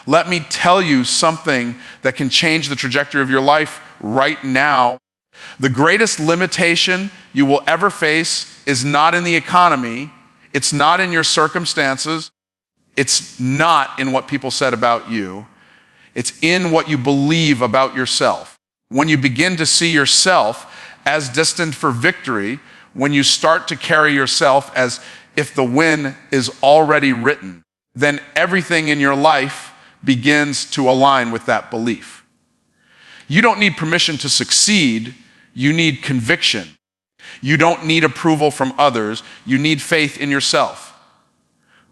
Let me tell you something that can change the trajectory of your life right now. The greatest limitation you will ever face is not in the economy, it's not in your circumstances, it's not in what people said about you, it's in what you believe about yourself. When you begin to see yourself as destined for victory, when you start to carry yourself as if the win is already written, then everything in your life begins to align with that belief. You don't need permission to succeed, you need conviction. You don't need approval from others, you need faith in yourself.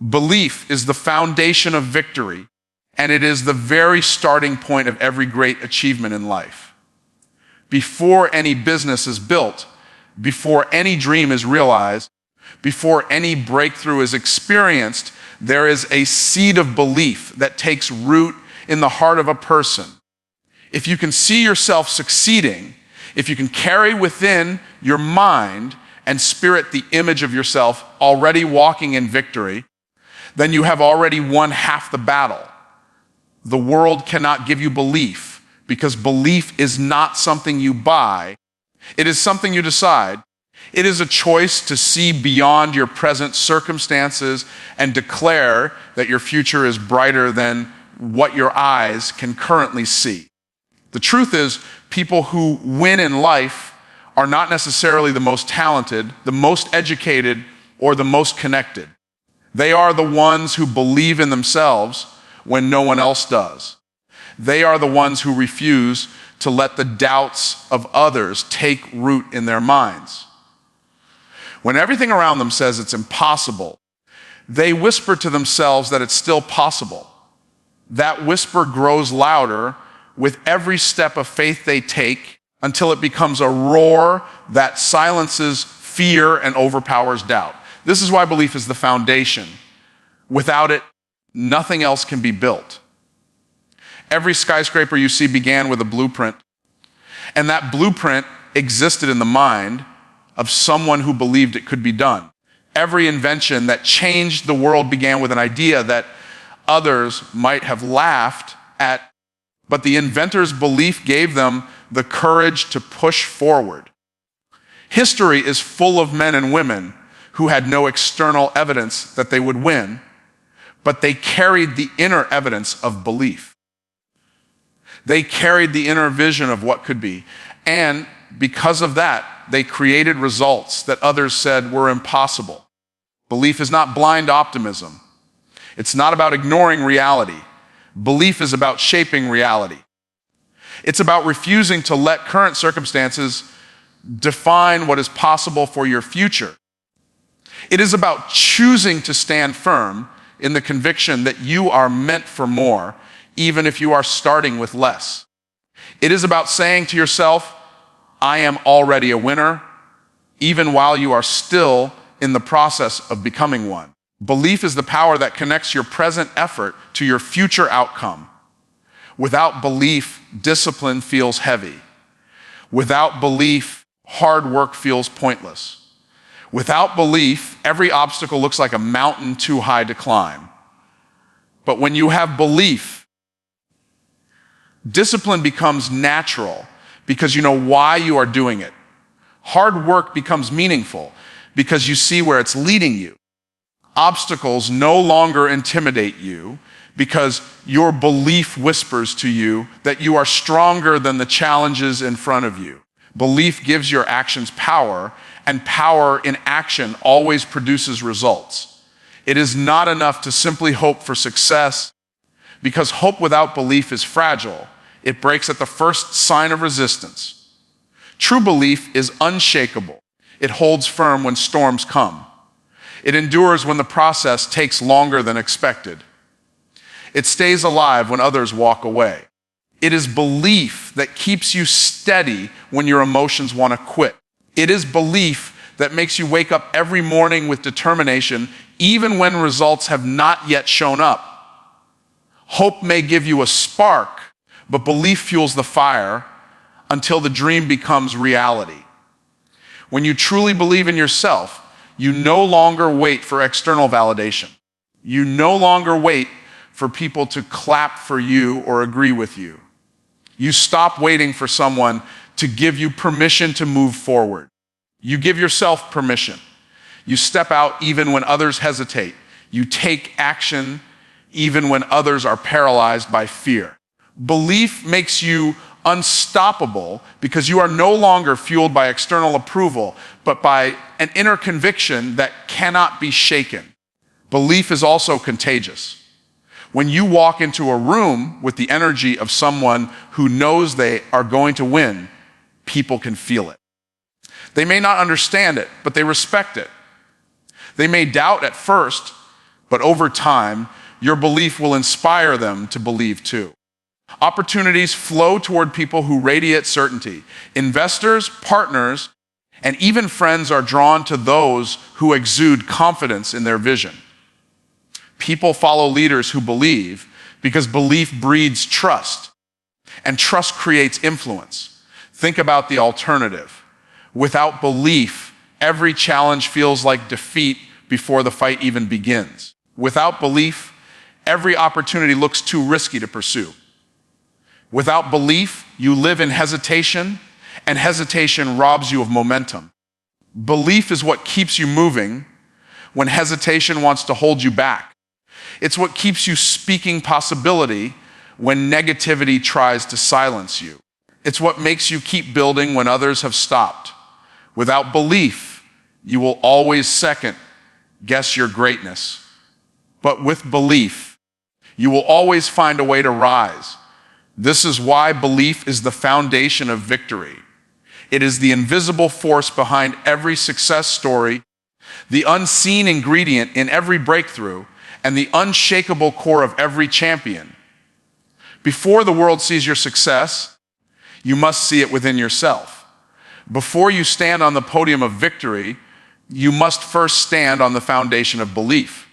Belief is the foundation of victory, and it is the very starting point of every great achievement in life. Before any business is built, before any dream is realized, before any breakthrough is experienced, there is a seed of belief that takes root in the heart of a person. If you can see yourself succeeding, if you can carry within your mind and spirit the image of yourself already walking in victory, then you have already won half the battle. The world cannot give you belief because belief is not something you buy. It is something you decide. It is a choice to see beyond your present circumstances and declare that your future is brighter than what your eyes can currently see. The truth is, people who win in life are not necessarily the most talented, the most educated, or the most connected. They are the ones who believe in themselves when no one else does. They are the ones who refuse to let the doubts of others take root in their minds. When everything around them says it's impossible, they whisper to themselves that it's still possible. That whisper grows louder with every step of faith they take until it becomes a roar that silences fear and overpowers doubt. This is why belief is the foundation. Without it, nothing else can be built. Every skyscraper you see began with a blueprint, and that blueprint existed in the mind of someone who believed it could be done. Every invention that changed the world began with an idea that others might have laughed at, but the inventor's belief gave them the courage to push forward. History is full of men and women who had no external evidence that they would win, but they carried the inner evidence of belief. They carried the inner vision of what could be, and because of that, they created results that others said were impossible. Belief is not blind optimism. It's not about ignoring reality. Belief is about shaping reality. It's about refusing to let current circumstances define what is possible for your future. It is about choosing to stand firm in the conviction that you are meant for more, even if you are starting with less. It is about saying to yourself, I am already a winner, even while you are still in the process of becoming one. Belief is the power that connects your present effort to your future outcome. Without belief, discipline feels heavy. Without belief, hard work feels pointless. Without belief, every obstacle looks like a mountain too high to climb. But when you have belief, discipline becomes natural because you know why you are doing it. Hard work becomes meaningful because you see where it's leading you. Obstacles no longer intimidate you because your belief whispers to you that you are stronger than the challenges in front of you. Belief gives your actions power, and power in action always produces results. It is not enough to simply hope for success because hope without belief is fragile. It breaks at the first sign of resistance. True belief is unshakable. It holds firm when storms come. It endures when the process takes longer than expected. It stays alive when others walk away. It is belief that keeps you steady when your emotions want to quit. It is belief that makes you wake up every morning with determination, even when results have not yet shown up. Hope may give you a spark, but belief fuels the fire until the dream becomes reality. When you truly believe in yourself, you no longer wait for external validation. You no longer wait for people to clap for you or agree with you. You stop waiting for someone to give you permission to move forward. You give yourself permission. You step out even when others hesitate. You take action even when others are paralyzed by fear. Belief makes you unstoppable because you are no longer fueled by external approval, but by an inner conviction that cannot be shaken. Belief is also contagious. When you walk into a room with the energy of someone who knows they are going to win, people can feel it. They may not understand it, but they respect it. They may doubt at first, but over time, your belief will inspire them to believe too. Opportunities flow toward people who radiate certainty. Investors, partners, and even friends are drawn to those who exude confidence in their vision. People follow leaders who believe because belief breeds trust, and trust creates influence. Think about the alternative. Without belief, every challenge feels like defeat before the fight even begins. Without belief, every opportunity looks too risky to pursue. Without belief, you live in hesitation, and hesitation robs you of momentum. Belief is what keeps you moving when hesitation wants to hold you back. It's what keeps you speaking possibility when negativity tries to silence you. It's what makes you keep building when others have stopped. Without belief, you will always second guess your greatness. But with belief, you will always find a way to rise. This is why belief is the foundation of victory. It is the invisible force behind every success story, the unseen ingredient in every breakthrough, and the unshakable core of every champion. Before the world sees your success, you must see it within yourself. Before you stand on the podium of victory, you must first stand on the foundation of belief.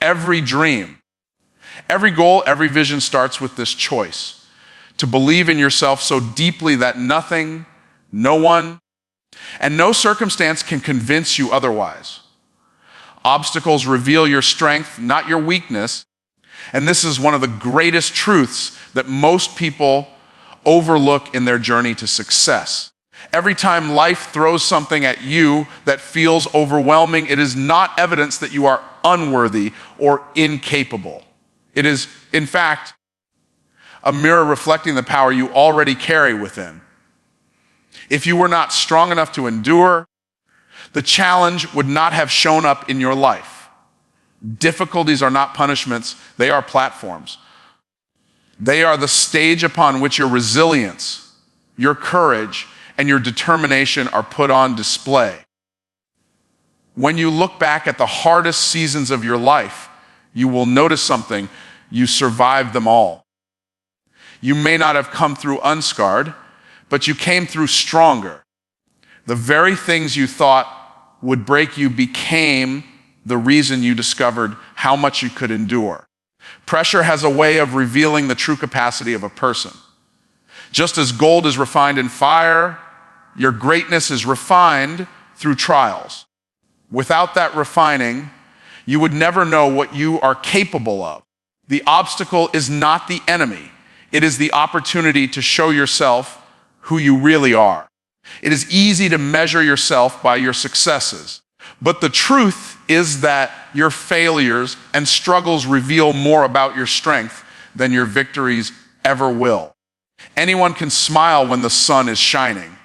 Every dream, every goal, every vision starts with this choice: to believe in yourself so deeply that nothing, no one, and no circumstance can convince you otherwise. Obstacles reveal your strength, not your weakness. And this is one of the greatest truths that most people overlook in their journey to success. Every time life throws something at you that feels overwhelming, it is not evidence that you are unworthy or incapable. It is, in fact, a mirror reflecting the power you already carry within. If you were not strong enough to endure, the challenge would not have shown up in your life. Difficulties are not punishments, they are platforms. They are the stage upon which your resilience, your courage, and your determination are put on display. When you look back at the hardest seasons of your life, you will notice something: you survived them all. You may not have come through unscarred, but you came through stronger. The very things you thought would break you became the reason you discovered how much you could endure. Pressure has a way of revealing the true capacity of a person. Just as gold is refined in fire, your greatness is refined through trials. Without that refining, you would never know what you are capable of. The obstacle is not the enemy. It is the opportunity to show yourself who you really are. It is easy to measure yourself by your successes, but the truth is that your failures and struggles reveal more about your strength than your victories ever will. Anyone can smile when the sun is shining.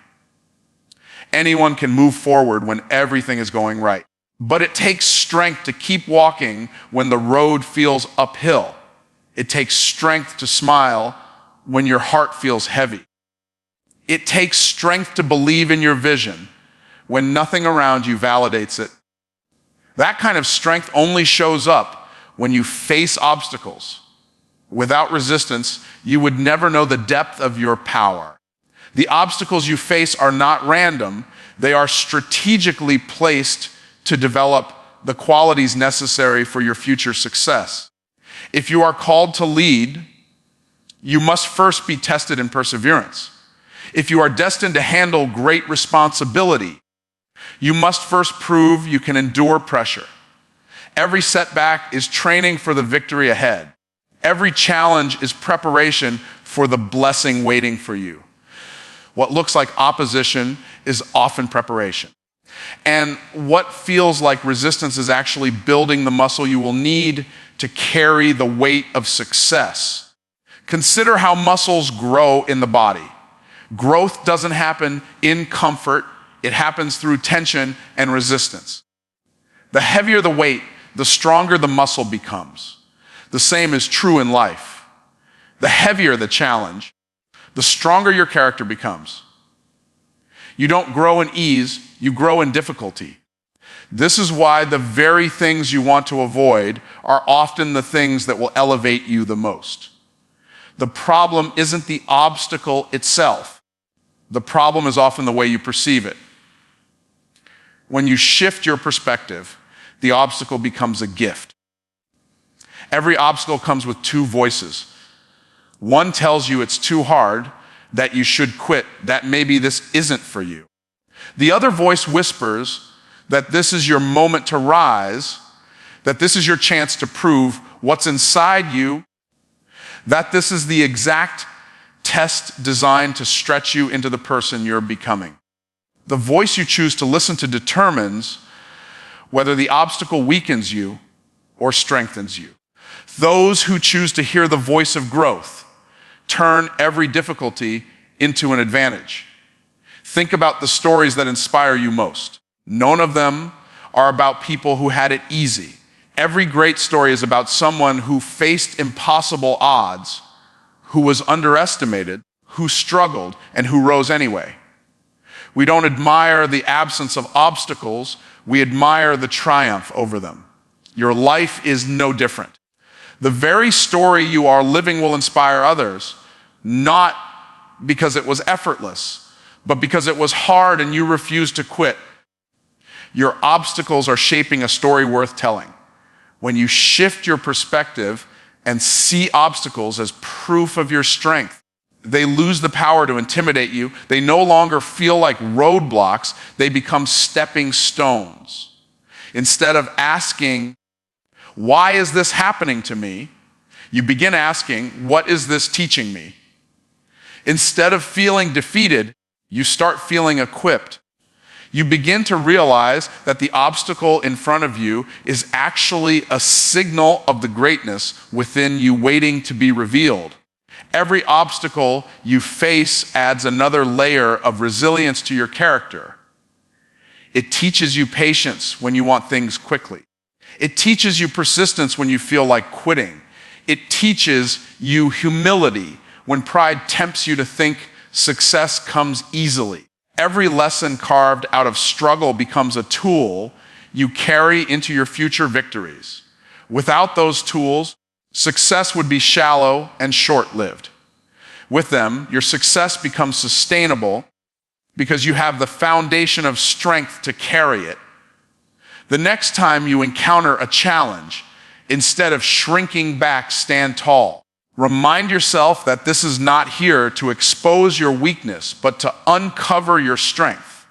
Anyone can move forward when everything is going right. But it takes strength to keep walking when the road feels uphill. It takes strength to smile when your heart feels heavy. It takes strength to believe in your vision when nothing around you validates it. That kind of strength only shows up when you face obstacles. Without resistance, you would never know the depth of your power. The obstacles you face are not random. They are strategically placed to develop the qualities necessary for your future success. If you are called to lead, you must first be tested in perseverance. If you are destined to handle great responsibility, you must first prove you can endure pressure. Every setback is training for the victory ahead. Every challenge is preparation for the blessing waiting for you. What looks like opposition is often preparation. And what feels like resistance is actually building the muscle you will need to carry the weight of success. Consider how muscles grow in the body. Growth doesn't happen in comfort. It happens through tension and resistance. The heavier the weight, the stronger the muscle becomes. The same is true in life. The heavier the challenge, the stronger your character becomes. You don't grow in ease, you grow in difficulty. This is why the very things you want to avoid are often the things that will elevate you the most. The problem isn't the obstacle itself. The problem is often the way you perceive it. When you shift your perspective, the obstacle becomes a gift. Every obstacle comes with two voices. One tells you it's too hard, that you should quit, that maybe this isn't for you. The other voice whispers that this is your moment to rise, that this is your chance to prove what's inside you, that this is the exact test designed to stretch you into the person you're becoming. The voice you choose to listen to determines whether the obstacle weakens you or strengthens you. Those who choose to hear the voice of growth turn every difficulty into an advantage. Think about the stories that inspire you most. None of them are about people who had it easy. Every great story is about someone who faced impossible odds, who was underestimated, who struggled, and who rose anyway. We don't admire the absence of obstacles, we admire the triumph over them. Your life is no different. The very story you are living will inspire others, not because it was effortless, but because it was hard and you refused to quit. Your obstacles are shaping a story worth telling. When you shift your perspective and see obstacles as proof of your strength, they lose the power to intimidate you. They no longer feel like roadblocks. They become stepping stones. Instead of asking, why is this happening to me? You begin asking, what is this teaching me? Instead of feeling defeated, you start feeling equipped. You begin to realize that the obstacle in front of you is actually a signal of the greatness within you waiting to be revealed. Every obstacle you face adds another layer of resilience to your character. It teaches you patience when you want things quickly. It teaches you persistence when you feel like quitting. It teaches you humility when pride tempts you to think success comes easily. Every lesson carved out of struggle becomes a tool you carry into your future victories. Without those tools, success would be shallow and short-lived. With them, your success becomes sustainable because you have the foundation of strength to carry it. The next time you encounter a challenge, instead of shrinking back, stand tall. Remind yourself that this is not here to expose your weakness, but to uncover your strength.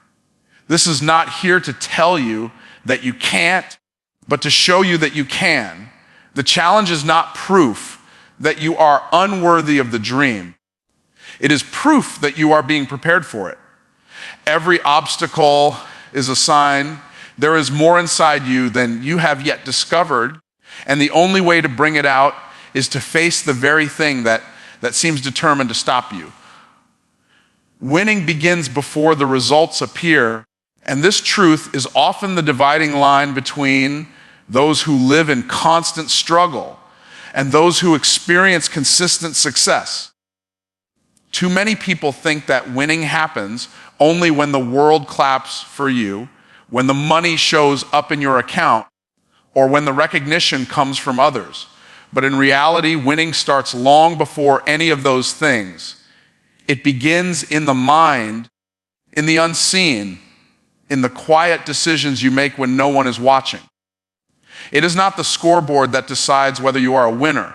This is not here to tell you that you can't, but to show you that you can. The challenge is not proof that you are unworthy of the dream. It is proof that you are being prepared for it. Every obstacle is a sign there is more inside you than you have yet discovered, and the only way to bring it out is to face the very thing that seems determined to stop you. Winning begins before the results appear, and this truth is often the dividing line between those who live in constant struggle and those who experience consistent success. Too many people think that winning happens only when the world claps for you, when the money shows up in your account, or when the recognition comes from others. But in reality, winning starts long before any of those things. It begins in the mind, in the unseen, in the quiet decisions you make when no one is watching. It is not the scoreboard that decides whether you are a winner.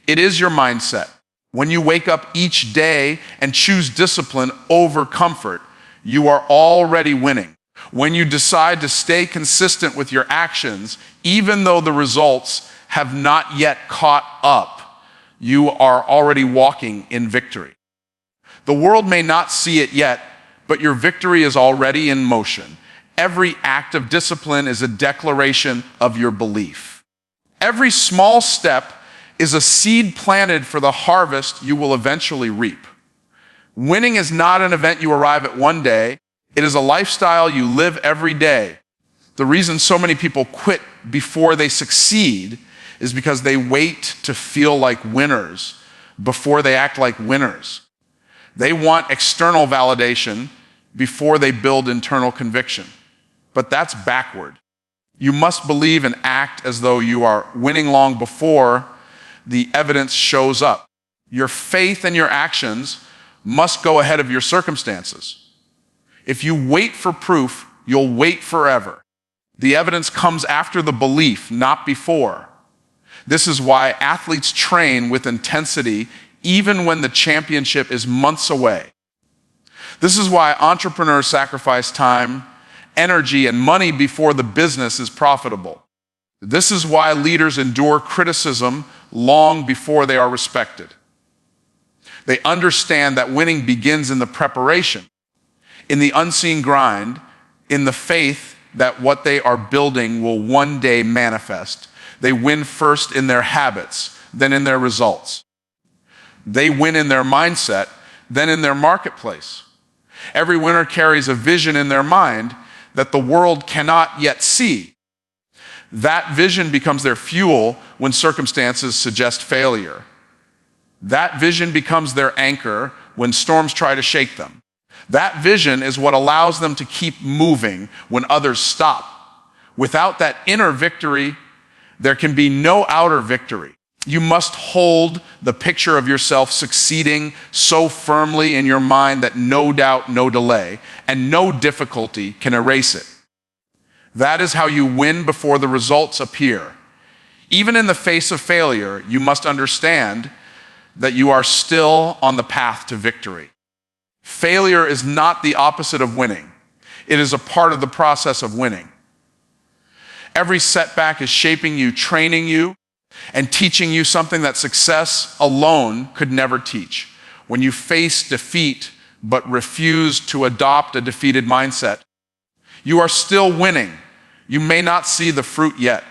It is your mindset. When you wake up each day and choose discipline over comfort, you are already winning. When you decide to stay consistent with your actions, even though the results have not yet caught up. You are already walking in victory. The world may not see it yet, but your victory is already in motion. Every act of discipline is a declaration of your belief. Every small step is a seed planted for the harvest you will eventually reap. Winning is not an event you arrive at one day. It is a lifestyle you live every day. The reason so many people quit before they succeed is because they wait to feel like winners before they act like winners. They want external validation before they build internal conviction. But that's backward. You must believe and act as though you are winning long before the evidence shows up. Your faith and your actions must go ahead of your circumstances. If you wait for proof, you'll wait forever. The evidence comes after the belief, not before. This is why athletes train with intensity even when the championship is months away. This is why entrepreneurs sacrifice time, energy, and money before the business is profitable. This is why leaders endure criticism long before they are respected. They understand that winning begins in the preparation, in the unseen grind, in the faith that what they are building will one day manifest. They win first in their habits, then in their results. They win in their mindset, then in their marketplace. Every winner carries a vision in their mind that the world cannot yet see. That vision becomes their fuel when circumstances suggest failure. That vision becomes their anchor when storms try to shake them. That vision is what allows them to keep moving when others stop. Without that inner victory, there can be no outer victory. You must hold the picture of yourself succeeding so firmly in your mind that no doubt, no delay, and no difficulty can erase it. That is how you win before the results appear. Even in the face of failure, you must understand that you are still on the path to victory. Failure is not the opposite of winning. It is a part of the process of winning. Every setback is shaping you, training you, and teaching you something that success alone could never teach. When you face defeat but refuse to adopt a defeated mindset, you are still winning. You may not see the fruit yet,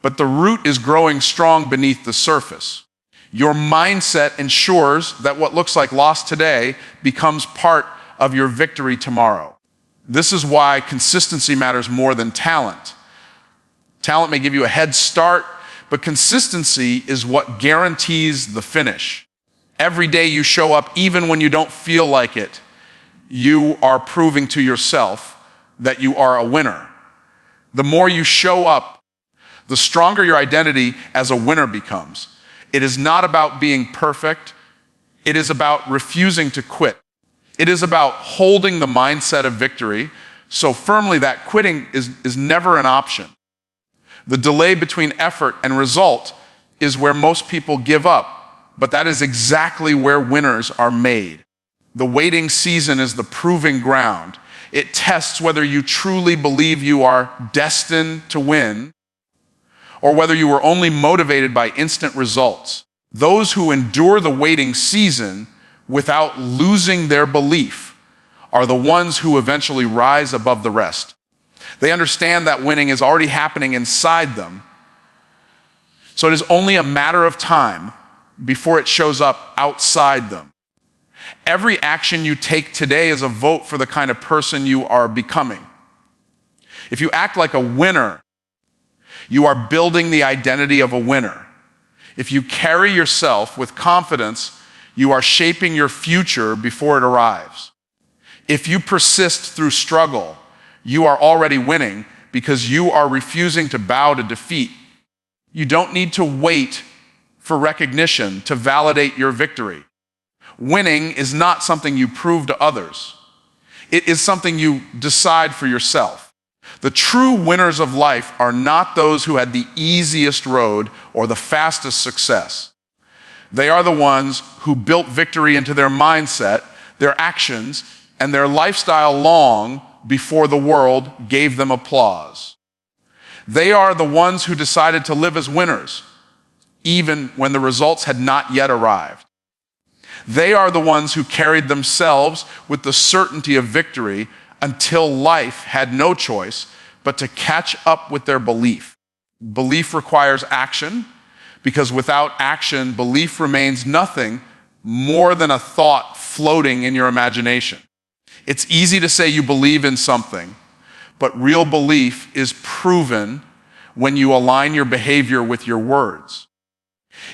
but the root is growing strong beneath the surface. Your mindset ensures that what looks like loss today becomes part of your victory tomorrow. This is why consistency matters more than talent. Talent may give you a head start, but consistency is what guarantees the finish. Every day you show up, even when you don't feel like it, you are proving to yourself that you are a winner. The more you show up, the stronger your identity as a winner becomes. It is not about being perfect. It is about refusing to quit. It is about holding the mindset of victory so firmly that quitting is never an option. The delay between effort and result is where most people give up, but that is exactly where winners are made. The waiting season is the proving ground. It tests whether you truly believe you are destined to win or whether you were only motivated by instant results. Those who endure the waiting season without losing their belief are the ones who eventually rise above the rest. They understand that winning is already happening inside them, so it is only a matter of time before it shows up outside them. Every action you take today is a vote for the kind of person you are becoming. If you act like a winner, you are building the identity of a winner. If you carry yourself with confidence, you are shaping your future before it arrives. If you persist through struggle, you are already winning because you are refusing to bow to defeat. You don't need to wait for recognition to validate your victory. Winning is not something you prove to others. It is something you decide for yourself. The true winners of life are not those who had the easiest road or the fastest success. They are the ones who built victory into their mindset, their actions, and their lifestyle long before the world gave them applause. They are the ones who decided to live as winners, even when the results had not yet arrived. They are the ones who carried themselves with the certainty of victory until life had no choice but to catch up with their belief. Belief requires action, because without action, belief remains nothing more than a thought floating in your imagination. It's easy to say you believe in something, but real belief is proven when you align your behavior with your words.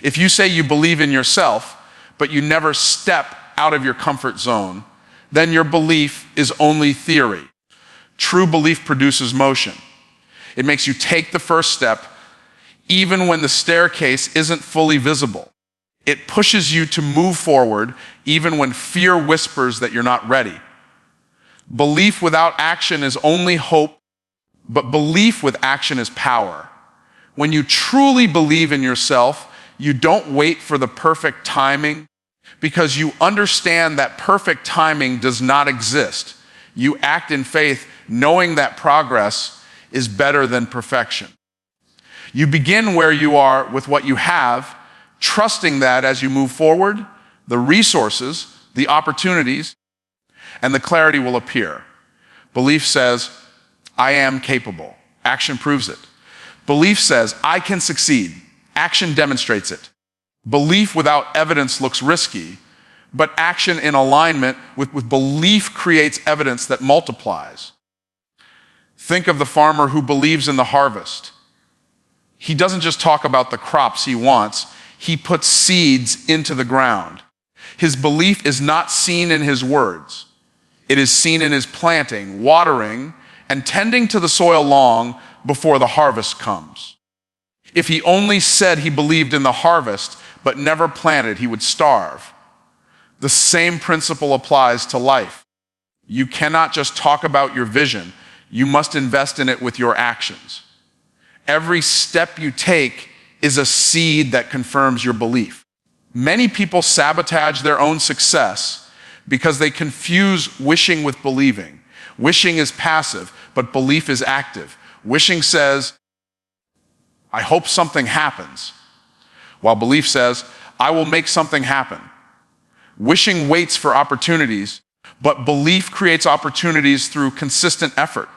If you say you believe in yourself, but you never step out of your comfort zone, then your belief is only theory. True belief produces motion. It makes you take the first step, even when the staircase isn't fully visible. It pushes you to move forward, even when fear whispers that you're not ready. Belief without action is only hope, but belief with action is power. When you truly believe in yourself, you don't wait for the perfect timing, because you understand that perfect timing does not exist. You act in faith, knowing that progress is better than perfection. You begin where you are with what you have, trusting that as you move forward, the resources, the opportunities, and the clarity will appear. Belief says, I am capable. Action proves it. Belief says, I can succeed. Action demonstrates it. Belief without evidence looks risky, but action in alignment with belief creates evidence that multiplies. Think of the farmer who believes in the harvest. He doesn't just talk about the crops he wants, he puts seeds into the ground. His belief is not seen in his words. It is seen in his planting, watering, and tending to the soil long before the harvest comes. If he only said he believed in the harvest but never planted, he would starve. The same principle applies to life. You cannot just talk about your vision. You must invest in it with your actions. Every step you take is a seed that confirms your belief. Many people sabotage their own success because they confuse wishing with believing. Wishing is passive, but belief is active. Wishing says, I hope something happens, while belief says, I will make something happen. Wishing waits for opportunities, but belief creates opportunities through consistent effort.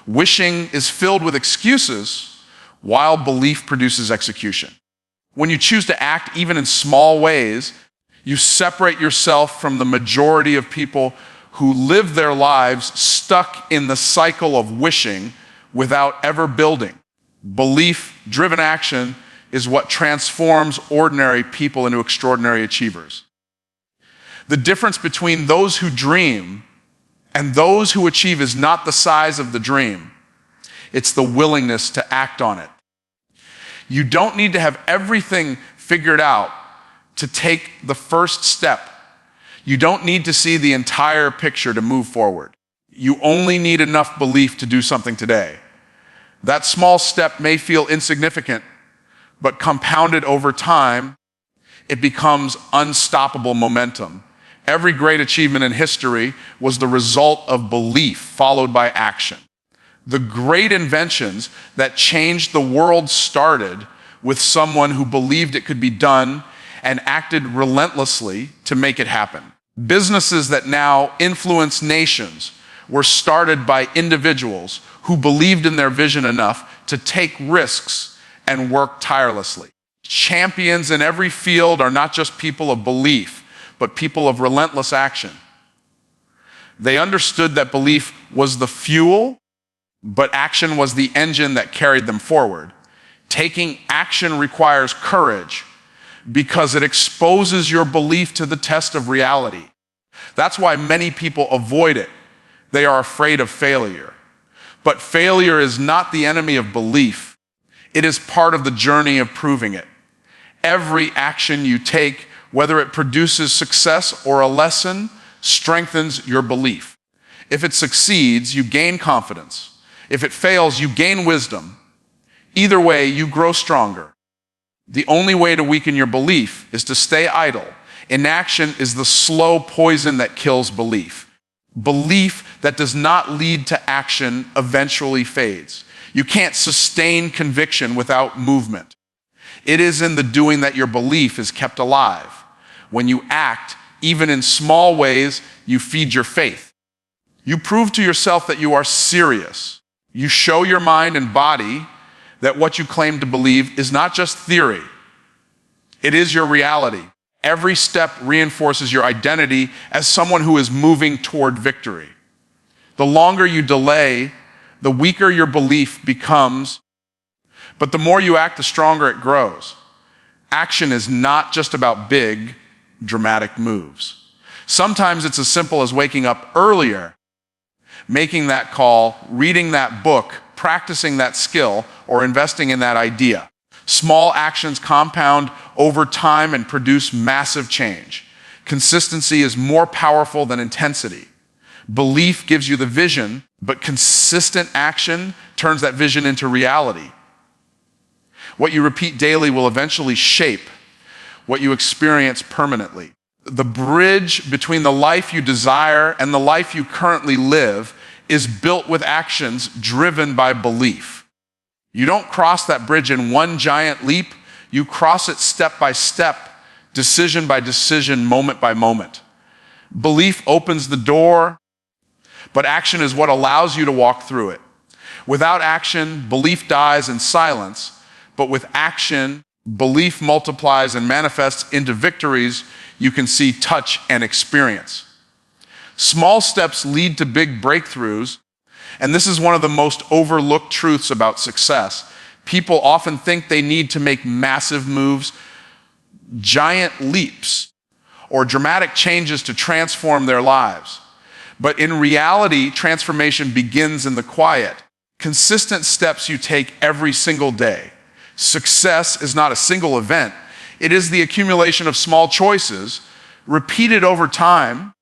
Wishing is filled with excuses, while belief produces execution. When you choose to act even in small ways, you separate yourself from the majority of people who live their lives stuck in the cycle of wishing without ever building. Belief-driven action is what transforms ordinary people into extraordinary achievers. The difference between those who dream and those who achieve is not the size of the dream. It's the willingness to act on it. You don't need to have everything figured out to take the first step. You don't need to see the entire picture to move forward. You only need enough belief to do something today. That small step may feel insignificant, but compounded over time, it becomes unstoppable momentum. Every great achievement in history was the result of belief followed by action. The great inventions that changed the world started with someone who believed it could be done and acted relentlessly to make it happen. Businesses that now influence nations were started by individuals who believed in their vision enough to take risks and work tirelessly. Champions in every field are not just people of belief, but people of relentless action. They understood that belief was the fuel, but action was the engine that carried them forward. Taking action requires courage because it exposes your belief to the test of reality. That's why many people avoid it. They are afraid of failure. But failure is not the enemy of belief. It is part of the journey of proving it. Every action you take, whether it produces success or a lesson, strengthens your belief. If it succeeds, you gain confidence. If it fails, you gain wisdom. Either way, you grow stronger. The only way to weaken your belief is to stay idle. Inaction is the slow poison that kills belief. Belief that does not lead to action eventually fades. You can't sustain conviction without movement. It is in the doing that your belief is kept alive. When you act, even in small ways, you feed your faith. You prove to yourself that you are serious. You show your mind and body that what you claim to believe is not just theory. It is your reality. Every step reinforces your identity as someone who is moving toward victory. The longer you delay, the weaker your belief becomes, but the more you act, the stronger it grows. Action is not just about big, dramatic moves. Sometimes it's as simple as waking up earlier, making that call, reading that book, practicing that skill, or investing in that idea. Small actions compound over time and produce massive change. Consistency is more powerful than intensity. Belief gives you the vision, but consistent action turns that vision into reality. What you repeat daily will eventually shape what you experience permanently. The bridge between the life you desire and the life you currently live is built with actions driven by belief. You don't cross that bridge in one giant leap. You cross it step by step, decision by decision, moment by moment. Belief opens the door, but action is what allows you to walk through it. Without action, belief dies in silence, but with action, belief multiplies and manifests into victories you can see, touch, and experience. Small steps lead to big breakthroughs, and this is one of the most overlooked truths about success. People often think they need to make massive moves, giant leaps, or dramatic changes to transform their lives. But in reality, transformation begins in the quiet. Consistent steps you take every single day. Success is not a single event. It is the accumulation of small choices repeated over time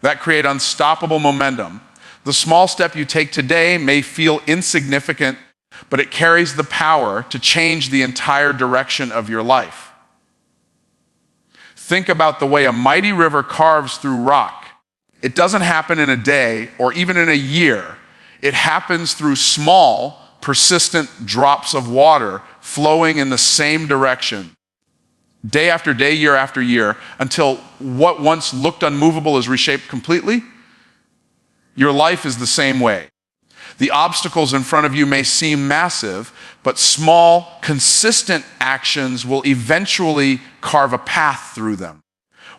that create unstoppable momentum. The small step you take today may feel insignificant, but it carries the power to change the entire direction of your life. Think about the way a mighty river carves through rock. It doesn't happen in a day or even in a year. It happens through small, persistent drops of water flowing in the same direction, day after day, year after year, until what once looked unmovable is reshaped completely. Your life is the same way. The obstacles in front of you may seem massive, but small, consistent actions will eventually carve a path through them.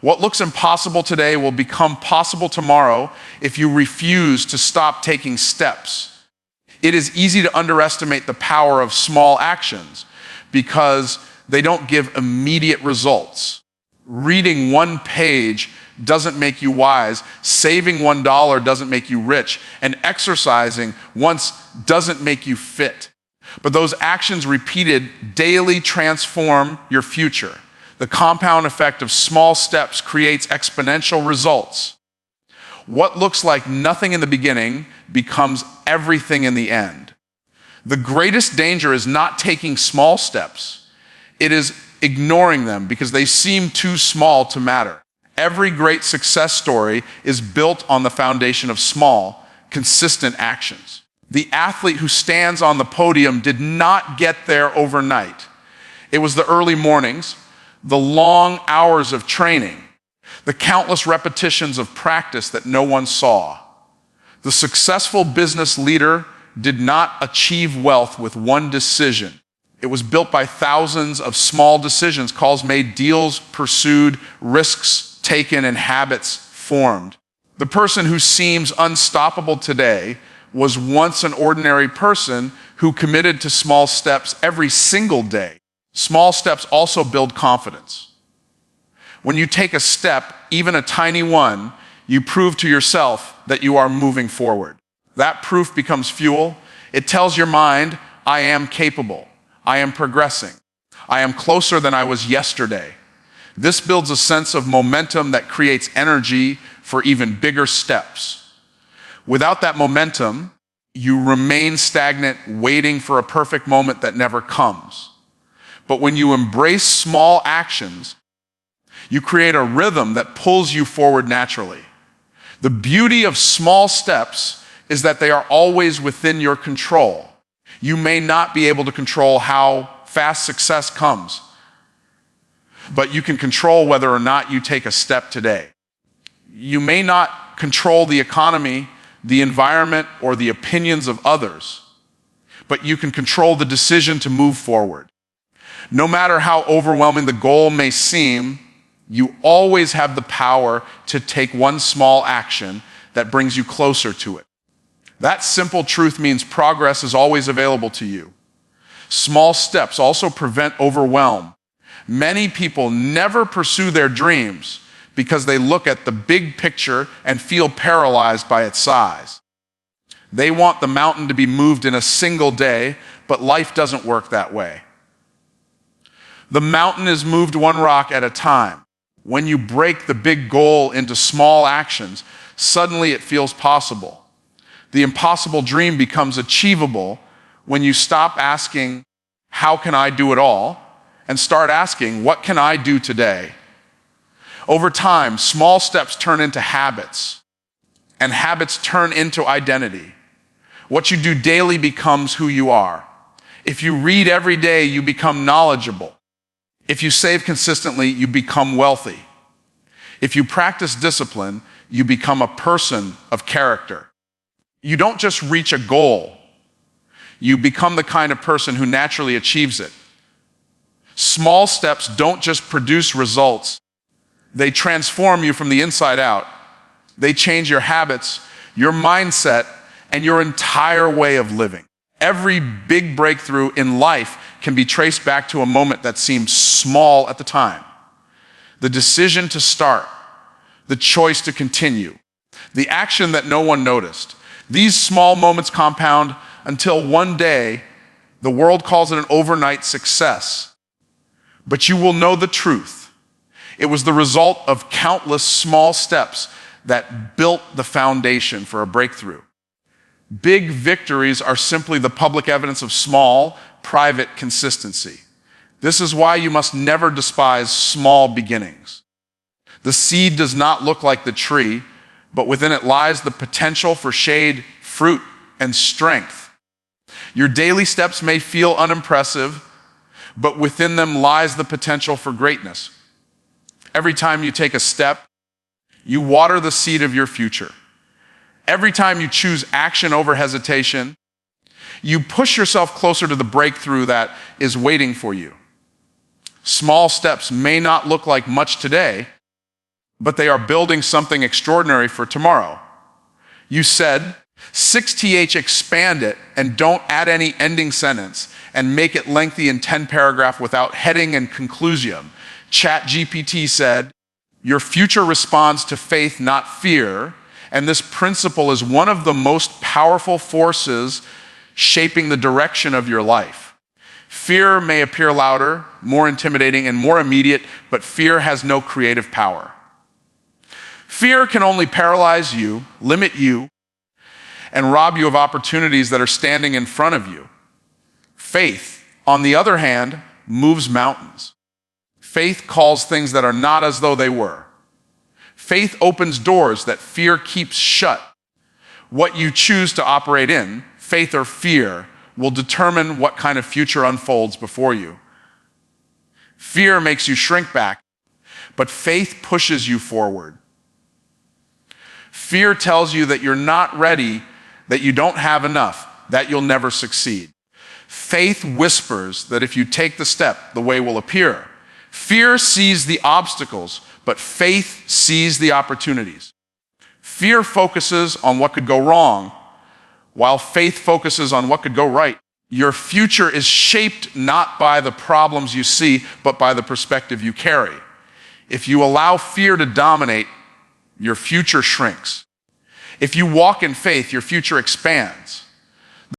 What looks impossible today will become possible tomorrow if you refuse to stop taking steps. It is easy to underestimate the power of small actions because they don't give immediate results. Reading one page doesn't make you wise. Saving $1 doesn't make you rich. And exercising once doesn't make you fit. But those actions repeated daily transform your future. The compound effect of small steps creates exponential results. What looks like nothing in the beginning becomes everything in the end. The greatest danger is not taking small steps. It is ignoring them because they seem too small to matter. Every great success story is built on the foundation of small, consistent actions. The athlete who stands on the podium did not get there overnight. It was the early mornings, the long hours of training, the countless repetitions of practice that no one saw. The successful business leader did not achieve wealth with one decision. It was built by thousands of small decisions, calls made, deals pursued, risks taken, and habits formed. The person who seems unstoppable today was once an ordinary person who committed to small steps every single day. Small steps also build confidence. When you take a step, even a tiny one, you prove to yourself that you are moving forward. That proof becomes fuel. It tells your mind, I am capable. I am progressing. I am closer than I was yesterday. This builds a sense of momentum that creates energy for even bigger steps. Without that momentum, you remain stagnant, waiting for a perfect moment that never comes. But when you embrace small actions, you create a rhythm that pulls you forward naturally. The beauty of small steps is that they are always within your control. You may not be able to control how fast success comes, but you can control whether or not you take a step today. You may not control the economy, the environment, or the opinions of others, but you can control the decision to move forward. No matter how overwhelming the goal may seem, you always have the power to take one small action that brings you closer to it. That simple truth means progress is always available to you. Small steps also prevent overwhelm. Many people never pursue their dreams because they look at the big picture and feel paralyzed by its size. They want the mountain to be moved in a single day, but life doesn't work that way. The mountain is moved one rock at a time. When you break the big goal into small actions, suddenly it feels possible. The impossible dream becomes achievable when you stop asking, how can I do it all? And start asking, what can I do today? Over time, small steps turn into habits, and habits turn into identity. What you do daily becomes who you are. If you read every day, you become knowledgeable. If you save consistently, you become wealthy. If you practice discipline, you become a person of character. You don't just reach a goal. You become the kind of person who naturally achieves it. Small steps don't just produce results. They transform you from the inside out. They change your habits, your mindset, and your entire way of living. Every big breakthrough in life can be traced back to a moment that seemed small at the time. The decision to start, the choice to continue, the action that no one noticed. These small moments compound until one day the world calls it an overnight success. But you will know the truth. It was the result of countless small steps that built the foundation for a breakthrough. Big victories are simply the public evidence of small, private consistency. This is why you must never despise small beginnings. The seed does not look like the tree, but within it lies the potential for shade, fruit, and strength. Your daily steps may feel unimpressive, but within them lies the potential for greatness. Every time you take a step, you water the seed of your future. Every time you choose action over hesitation, you push yourself closer to the breakthrough that is waiting for you. Small steps may not look like much today, but they are building something extraordinary for tomorrow. You said, 6th, expand it and don't add any ending sentence and make it lengthy in 10 paragraphs without heading and conclusion. ChatGPT said, your future responds to faith, not fear. And this principle is one of the most powerful forces shaping the direction of your life. Fear may appear louder, more intimidating, and more immediate, but fear has no creative power. Fear can only paralyze you, limit you, and rob you of opportunities that are standing in front of you. Faith, on the other hand, moves mountains. Faith calls things that are not as though they were. Faith opens doors that fear keeps shut. What you choose to operate in, faith or fear, will determine what kind of future unfolds before you. Fear makes you shrink back, but faith pushes you forward. Fear tells you that you're not ready, that you don't have enough, that you'll never succeed. Faith whispers that if you take the step, the way will appear. Fear sees the obstacles, but faith sees the opportunities. Fear focuses on what could go wrong, while faith focuses on what could go right. Your future is shaped not by the problems you see, but by the perspective you carry. If you allow fear to dominate, your future shrinks. If you walk in faith, your future expands.